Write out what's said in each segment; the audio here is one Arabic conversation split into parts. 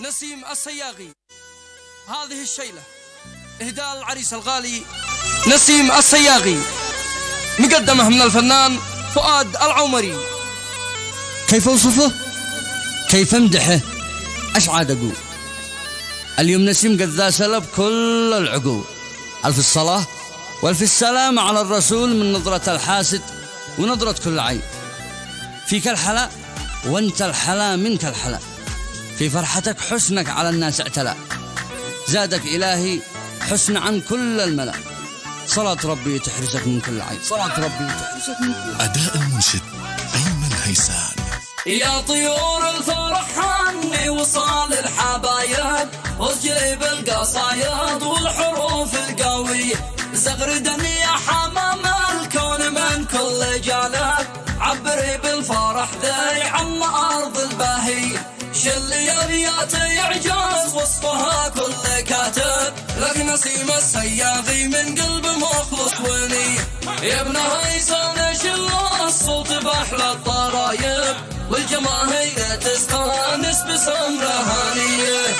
نسيم الصياغي. هذه الشيلة إهداء العريس الغالي نسيم الصياغي، مقدمة من الفنان فؤاد العمري. كيف أوصفه؟ كيف أمدحه؟ أش عاد أقول؟ اليوم نسيم قد ذا سلب كل العقول. ألف الصلاة والف السلام على الرسول، من نظرة الحاسد ونظرة كل عين. فيك الحلا وانت الحلا منك الحلا، في فرحتك حسنك على الناس اعتلى، زادك إلهي حسن عن كل الملأ. صلاة ربي تحرسك من كل عين، صلاة ربي تحرسك من كل عين. أداء المنشد أيمن هيسان. يا طيور الفرح عني وصال الحبايب، وجيب القصايد والحروف القوية، زغردني يا حمام الكون من كل جانب، عبري بالفرح ذي عم أرض الباهية، شلي أبيات إعجاز وصفها كل كاتب، لك نسيم الصياغي من قلب مخلص ونية، يا ابن هيسان شل الصوت بأحلى الطرايب، والجماهير تستانس بسمرة هانية.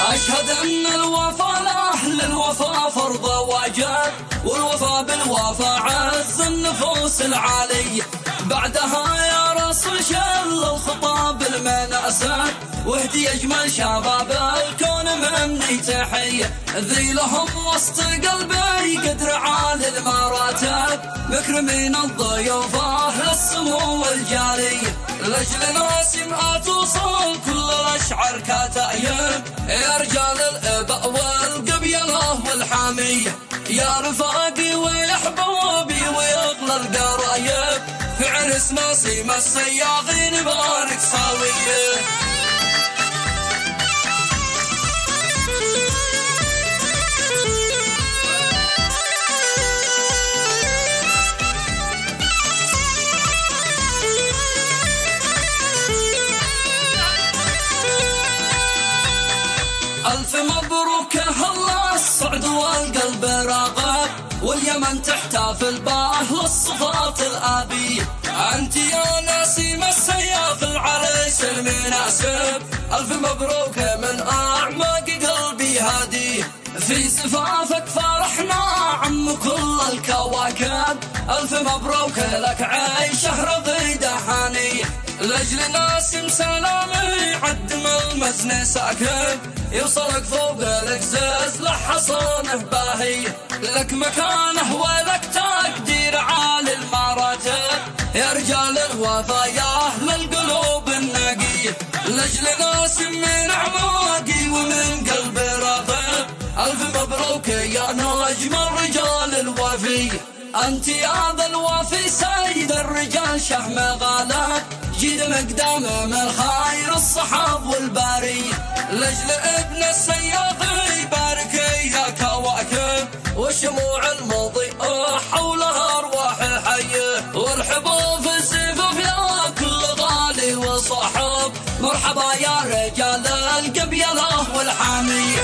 أشهد أن الوفا لأهل الوفا فرض واجب، والوفا بالوفا عز النفوس العالية، بعدها يا رسول شل الخطاب المناسب، واهدي أجمل شباب الكون مني تحية، ذي لهم وسط قلبي قدر عالي المراتب، مكرمين الضيوفة للسمو والجالية، لأجل ناسم توصل كل الأشعار كتايب، يا رجال الإباء والقبيلة والحامية، يا رفاقي ويحبوبي ويغلى القرايب، في عرس نسيم الصياغي نبارك ساوية. ألف مبروك هلا السعد والقلب راغب، واليمن تحتفل به للصفات الآبية، أنت يا نسيم الصياغ العريس المناسب، ألف مبروك من أعماق قلبي هدية، في زفافك فرحنا عم كل الكواكب، ألف مبروك لك عيشه رغيدة حانية، لأجل ناسم سلامي عدم المزن ساكب، يوصلك فوق القزاز لحصانه باهية، لك مكانه ولك تقدير عالي المراتب، يا رجال الوفا يا أهل القلوب النقية، لأجل ناسم من أعماقي ومن قلبي راغب، ألف مبروك يا نجم الرجال الوفية، أنت يا ذا الوفي سيد الرجال شهم غالب، جيد مقدام من خير الصحاب والبارية، لأجل ابن الصياغي بارك يا كواكب، والشموع المضيئة حولها أرواح حية، وارحبوا في الزفاف يا كل غالي وصاحب، مرحبا يا رجال القبيلة والحامية.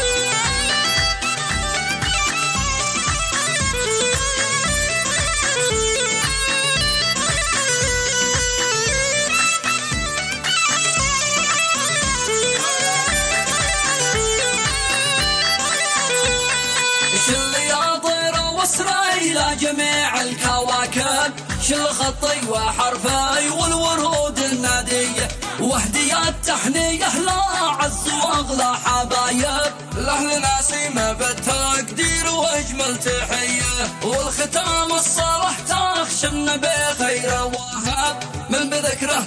شل يا طير واسري إلى جميع الكواكب، شل خطي وحرفي والورود النادية، واهدي التحنية لا عز واغلى حبايب، لأهل نسيم بالتقدير واجمل تحية، والختام الصالح تخشن بخير وهب، من بذكره